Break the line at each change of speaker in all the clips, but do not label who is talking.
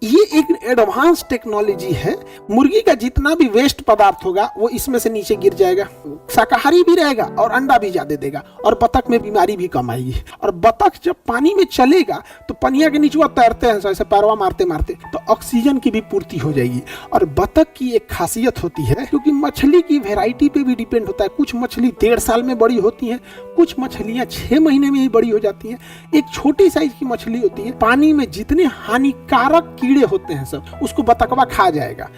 ये एक advance technology है। मुर्गी का जितना भी वेस्ट पदार्थ होगा वो इसमें से नीचे गिर जाएगा, शाकाहारी भी रहेगा और अंडा भी ज्यादा देगा, और बतख में बीमारी भी कम आएगी। और बतख जब पानी में चलेगा तो पनिया के नीचे वो तैरते हैं ऐसे पैरवा मारते मारते, तो ऑक्सीजन की भी पूर्ति हो जाएगी। और बतख की एक खासियत होती है, क्योंकि मछली की वेराइटी पे भी डिपेंड होता है। कुछ मछली 1.5 साल में बड़ी होती है, कुछ मछलियां 6 महीने में ही बड़ी हो जाती हैं। एक छोटी साइज की मछली होती है, पानी में जितने हानिकारक कीड़े होते हैं सब उसको बतखवा खा जाएगा।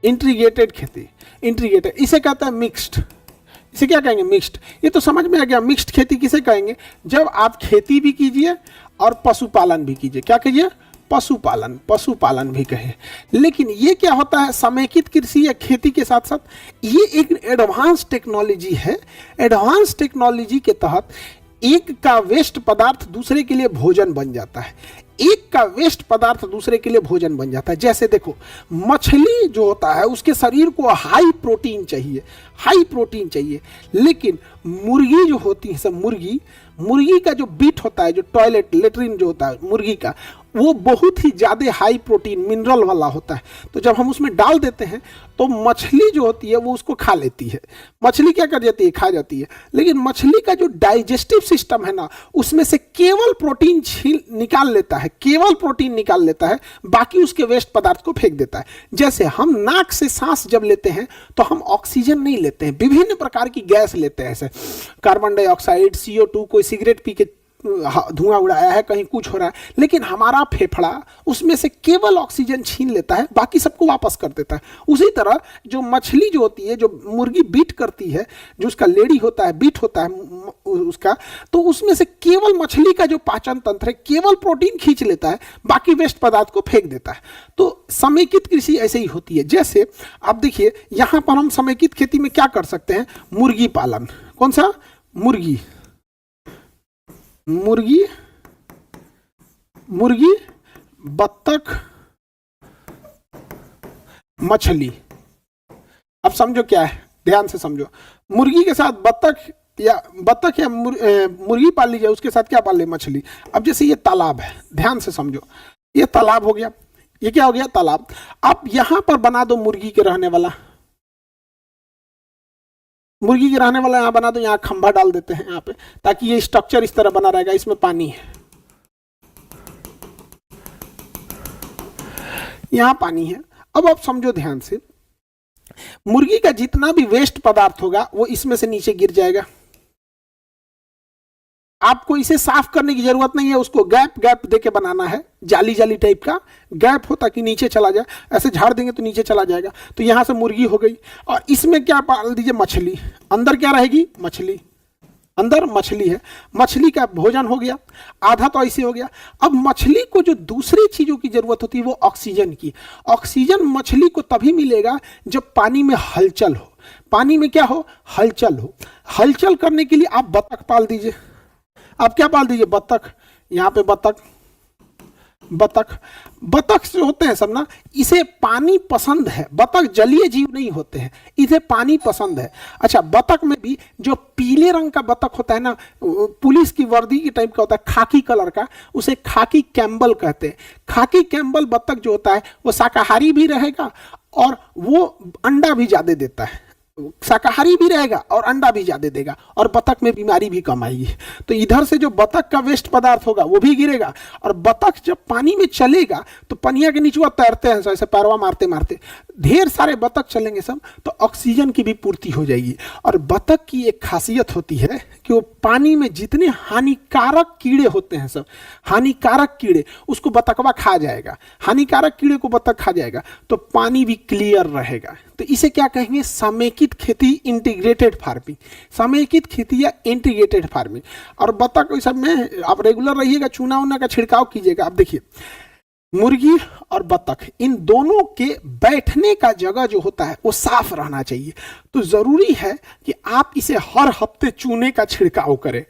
इंटीग्रेटेड खेती, इंटीग्रेटेड इसे कहता है मिक्स्ड। इसे क्या कहेंगे? मिक्स्ड। ये तो समझ में आ गया। मिक्स्ड खेती किसे कहेंगे? जब आप खेती भी कीजिए और पशुपालन भी कीजिए। क्या कीजिए? पशुपालन, पशुपालन भी कहे। लेकिन ये क्या होता है? समेकित कृषि या खेती के साथ साथ ये एक एडवांस टेक्नोलॉजी है। एडवांस टेक्नोलॉजी के तहत एक का वेस्ट पदार्थ दूसरे के लिए भोजन बन जाता है, एक का वेस्ट पदार्थ दूसरे के लिए भोजन बन जाता है। जैसे देखो, मछली जो होता है उसके शरीर को हाई प्रोटीन चाहिए, हाई प्रोटीन चाहिए। लेकिन मुर्गी जो होती है सब, मुर्गी का जो बीट होता है, जो टॉयलेट लेटरिन जो होता है मुर्गी का, वो बहुत ही ज़्यादा हाई प्रोटीन मिनरल वाला होता है। तो जब हम उसमें डाल देते हैं तो मछली जो होती है वो उसको खा लेती है। मछली क्या कर जाती है? खा जाती है। लेकिन मछली का जो डाइजेस्टिव सिस्टम है ना, उसमें से केवल प्रोटीन निकाल लेता है, केवल प्रोटीन निकाल लेता है, बाकी उसके वेस्ट पदार्थ को फेंक देता है। जैसे हम नाक से सांस जब लेते हैं तो हम ऑक्सीजन नहीं लेते हैं, विभिन्न प्रकार की गैस लेते हैं, ऐसे कार्बन डाइऑक्साइड, CO2, कोई सिगरेट पी के धुआं उड़ाया है, कहीं कुछ हो रहा है, लेकिन हमारा फेफड़ा उसमें से केवल ऑक्सीजन छीन लेता है, बाकी सबको वापस कर देता है। उसी तरह जो मछली जो होती है, जो मुर्गी बीट करती है, जो उसका लेडी होता है, बीट होता है उसका, तो उसमें से केवल मछली का जो पाचन तंत्र है केवल प्रोटीन खींच लेता है, बाकी वेस्ट पदार्थ को फेंक देता है। तो समेकित कृषि ऐसे ही होती है। जैसे आप देखिए, यहां पर हम समेकित खेती में क्या कर सकते हैं? मुर्गी पालन। कौन सा? मुर्गी, मुर्गी, मुर्गी, बत्तख, मछली। अब समझो क्या है, ध्यान से समझो। मुर्गी के साथ बत्तख या मुर्गी पाल लीजिए, उसके साथ क्या पाल ले? मछली। अब जैसे ये तालाब है, ध्यान से समझो, ये तालाब हो गया। ये क्या हो गया? तालाब। अब यहां पर बना दो मुर्गी के रहने वाला, मुर्गी के रहने वाला यहाँ बना दो, यहाँ खंभा डाल देते हैं यहाँ पे, ताकि ये स्ट्रक्चर इस तरह बना रहेगा। इसमें पानी है, यहाँ पानी है। अब आप समझो ध्यान से, मुर्गी का जितना भी वेस्ट पदार्थ होगा वो इसमें से नीचे गिर जाएगा। आपको इसे साफ करने की जरूरत नहीं है, उसको गैप गैप देके बनाना है, जाली जाली टाइप का गैप हो ताकि नीचे चला जाए। ऐसे झाड़ देंगे तो नीचे चला जाएगा। तो यहां से मुर्गी हो गई, और इसमें क्या पाल दीजिए? मछली। अंदर क्या रहेगी? मछली। अंदर मछली है, मछली का भोजन हो गया, आधा तो ऐसे हो गया। अब मछली को जो दूसरी चीजों की जरूरत होती है वो ऑक्सीजन की। ऑक्सीजन मछली को तभी मिलेगा जब पानी में हलचल हो। पानी में क्या हो? हलचल हो। हलचल करने के लिए आप बतख पाल दीजिए। आप क्या पाल दीजिए? बतख। यहाँ पे बतख, बतख, बतख जो होते हैं सब ना, इसे पानी पसंद है। बतख जलीय जीव नहीं होते हैं, इसे पानी पसंद है। अच्छा, बतख में भी जो पीले रंग का बतख होता है ना, पुलिस की वर्दी की टाइप का होता है, खाकी कलर का, उसे खाकी कैम्बल कहते हैं। खाकी कैम्बल बतख जो होता है वो शाकाहारी भी रहेगा और वो अंडा भी ज्यादा देता है। शाकाहारी भी रहेगा और अंडा भी ज्यादा देगा, और बतख में बीमारी भी कम आएगी। तो इधर से जो बतख का वेस्ट पदार्थ होगा वो भी गिरेगा, और बतख जब पानी में चलेगा तो पनिया के नीचे वो तैरते हैं ऐसे पैरवा मारते मारते, ढेर सारे बतख चलेंगे सब, तो ऑक्सीजन की भी पूर्ति हो जाएगी। और बतख की एक खासियत होती है कि वो पानी में जितने हानिकारक कीड़े होते हैं सब, हानिकारक कीड़े, उसको बतखवा खा जाएगा। हानिकारक कीड़े को बतख खा जाएगा तो पानी भी क्लियर रहेगा। तो इसे क्या कहेंगे? समेकित खेती, इंटीग्रेटेड फार्मिंग। समेकित खेती या इंटीग्रेटेड फार्मिंग। और बतख सब में आप रेगुलर रहिएगा, चूना उना का छिड़काव कीजिएगा। आप देखिए, मुर्गी और बतख, इन दोनों के बैठने का जगह जो होता है वो साफ रहना चाहिए। तो जरूरी है कि आप इसे हर हफ्ते चूने का छिड़काव करें।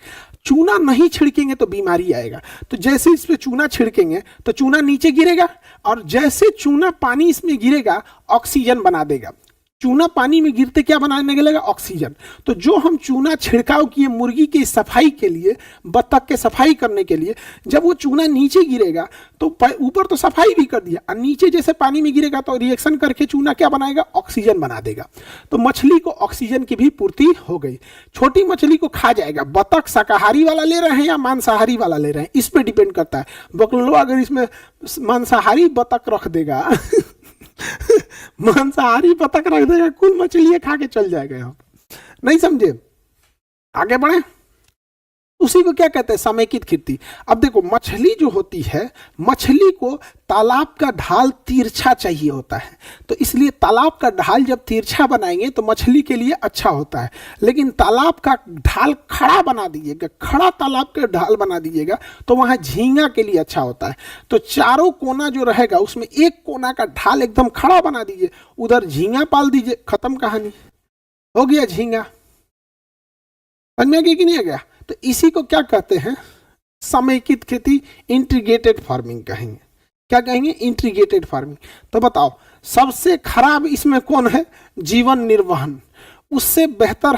चूना नहीं छिड़केंगे तो बीमारी आएगा। तो जैसे इस पे चूना छिड़केंगे तो चूना नीचे गिरेगा, और जैसे चूना पानी इसमें गिरेगा ऑक्सीजन बना देगा। चूना पानी में गिरते क्या बनाने लगेगा? ऑक्सीजन। तो जो हम चूना छिड़काव किए मुर्गी की सफाई के लिए, बत्तख के सफाई करने के लिए, जब वो चूना नीचे गिरेगा तो ऊपर तो सफाई भी कर दिया और नीचे जैसे पानी में गिरेगा तो रिएक्शन करके चूना क्या बनाएगा? ऑक्सीजन बना देगा। तो मछली को ऑक्सीजन की भी पूर्ति हो गई। छोटी मछली को खा जाएगा। बत्तख शाकाहारी वाला ले रहे हैं या मांसाहारी वाला ले रहे हैं, इस पर डिपेंड करता है। बकलोवा अगर इसमें मांसाहारी बत्तख रख देगा मांसाहारी बतख रख देगा, कुल मछलियां खा के चल जाएगा। यहाँ नहीं समझे? आगे बढ़े। उसी को क्या कहते हैं? समेकित खेती। अब देखो, मछली जो होती है, मछली को तालाब का ढाल तिरछा चाहिए होता है, तो इसलिए तालाब का ढाल जब तिरछा बनाएंगे तो मछली के लिए अच्छा होता है। लेकिन तालाब का ढाल खड़ा बना दीजिएगा, खड़ा तालाब का ढाल बना दीजिएगा तो वहां झींगा के लिए अच्छा होता है। तो चारों कोना जो रहेगा उसमें एक कोना का ढाल एकदम खड़ा बना दीजिए, उधर झींगा पाल दीजिए, खत्म कहानी, हो गया झींगा। समझ में आ गया कि नहीं आ गया? तो इसी को क्या कहते हैं? समेकित खेती, इंटीग्रेटेड फार्मिंग कहेंगे। क्या कहेंगे? Integrated farming. तो बताओ, सबसे खराब इसमें कौन है? जीवन निर्वहन। उससे बेहतर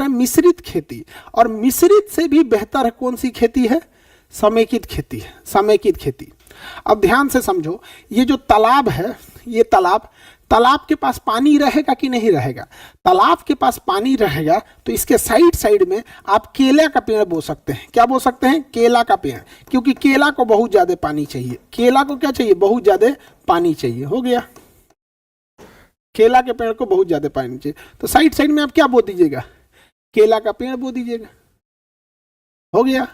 है मिश्रित खेती, और मिश्रित से भी बेहतर है कौन सी खेती है? समेकित खेती है। समेकित खेती। अब ध्यान से समझो, ये जो तालाब है, ये तालाब के पास पानी रहेगा कि नहीं रहेगा? तालाब के पास पानी रहेगा तो इसके साइड में आप केला का पेड़ बो सकते हैं। क्या बो सकते हैं? केला का पेड़, क्योंकि केला को बहुत ज्यादा पानी चाहिए। केला को क्या चाहिए? बहुत ज्यादा पानी चाहिए। हो गया, केला के पेड़ को बहुत ज्यादा पानी चाहिए, तो साइड में आप क्या बो दीजिएगा? केला का पेड़ बो दीजिएगा। हो गया।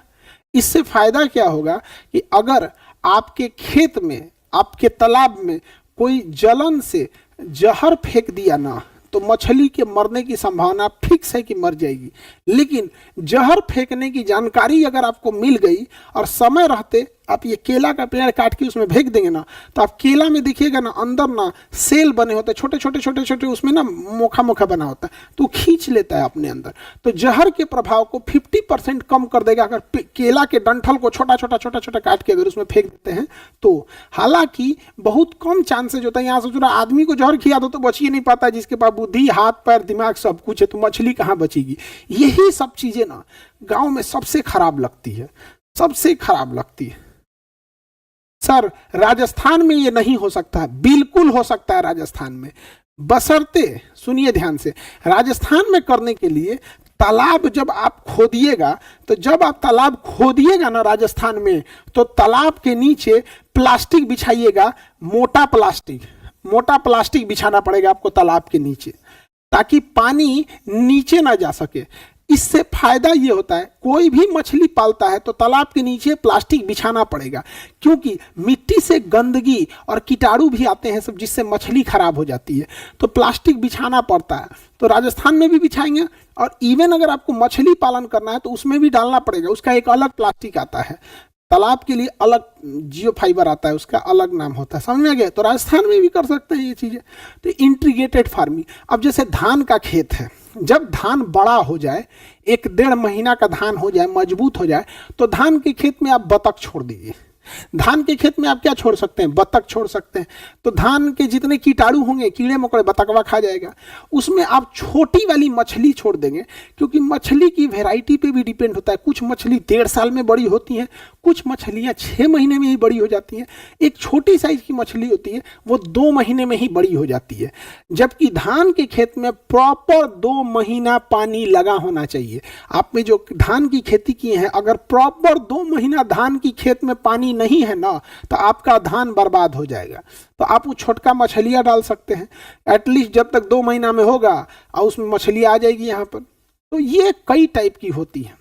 इससे फायदा क्या होगा कि अगर आपके खेत में, आपके तालाब में कोई जलन से जहर फेंक दिया ना, तो मछली के मरने की संभावना फिक्स है कि मर जाएगी। लेकिन जहर फेंकने की जानकारी अगर आपको मिल गई और समय रहते आप ये केला का पेड़ काट के उसमें फेंक देंगे ना, तो आप केला में देखिएगा ना, अंदर ना सेल बने होते हैं, छोटे छोटे उसमें ना मोखा बना होता है, तो खींच लेता है अपने अंदर। तो जहर के प्रभाव को 50% कम कर देगा अगर केला के डंठल को छोटा छोटा काट के अगर उसमें फेंक देते हैं तो। हालांकि बहुत कम चांसेज होता है। यहाँ से आदमी को जहर खिया दो तो बच ही नहीं पाता, जिसके पास बुद्धि, हाथ पैर, दिमाग सब कुछ है, तो मछली कहाँ बचेगी? यही सब चीजें ना गांव में सबसे खराब लगती है, सबसे खराब लगती है। सर राजस्थान में ये नहीं हो सकता है। बिल्कुल हो सकता है राजस्थान में, बशर्ते, सुनिए ध्यान से, राजस्थान में करने के लिए तालाब जब आप खोदिएगा, तो जब आप तालाब खोदिएगा ना राजस्थान में, तो तालाब के नीचे प्लास्टिक बिछाइएगा, मोटा प्लास्टिक बिछाना पड़ेगा आपको तालाब के नीचे, ताकि पानी नीचे ना जा सके। इससे फायदा ये होता है, कोई भी मछली पालता है तो तालाब के नीचे प्लास्टिक बिछाना पड़ेगा, क्योंकि मिट्टी से गंदगी और कीटाणु भी आते हैं सब, जिससे मछली खराब हो जाती है, तो प्लास्टिक बिछाना पड़ता है। तो राजस्थान में भी बिछाएंगे, और इवन अगर आपको मछली पालन करना है तो उसमें भी डालना पड़ेगा, उसका एक अलग प्लास्टिक आता है। तालाब के लिए अलग जियो फाइबर आता है, उसका अलग नाम होता है। समझ में आ गया? तो राजस्थान में भी कर सकते हैं ये चीजें। तो इंटीग्रेटेड फार्मिंग। अब जैसे धान का खेत है, जब धान बड़ा हो जाए, 1-1.5 महीना का धान हो जाए, मजबूत हो जाए, तो धान के खेत में आप बतख छोड़ दीजिए। धान के खेत में आप क्या छोड़ सकते हैं? बतख छोड़ सकते हैं। तो धान के जितने कीटाणु होंगे, कीड़े मकोड़े, बतखवा खा जाएगा। उसमें आप छोटी वाली मछली छोड़ देंगे, क्योंकि मछली की वैरायटी पे भी डिपेंड होता है। कुछ मछली 1.5 साल में बड़ी होती हैं, कुछ मछलियां 6 महीने में ही बड़ी हो जाती हैं। एक छोटी साइज की मछली होती है, वो 2 महीने में ही बड़ी हो जाती है। जबकि धान के खेत में प्रॉपर 2 महीना पानी लगा होना चाहिए। आप में जो धान की खेती किए हैं, अगर प्रॉपर 2 महीना धान की खेत में पानी नहीं है ना, तो आपका धान बर्बाद हो जाएगा। तो आप वो छोटका मछलियां डाल सकते हैं, एटलीस्ट जब तक 2 महीना में होगा और उसमें मछली आ जाएगी यहाँ पर। तो ये कई टाइप की होती है।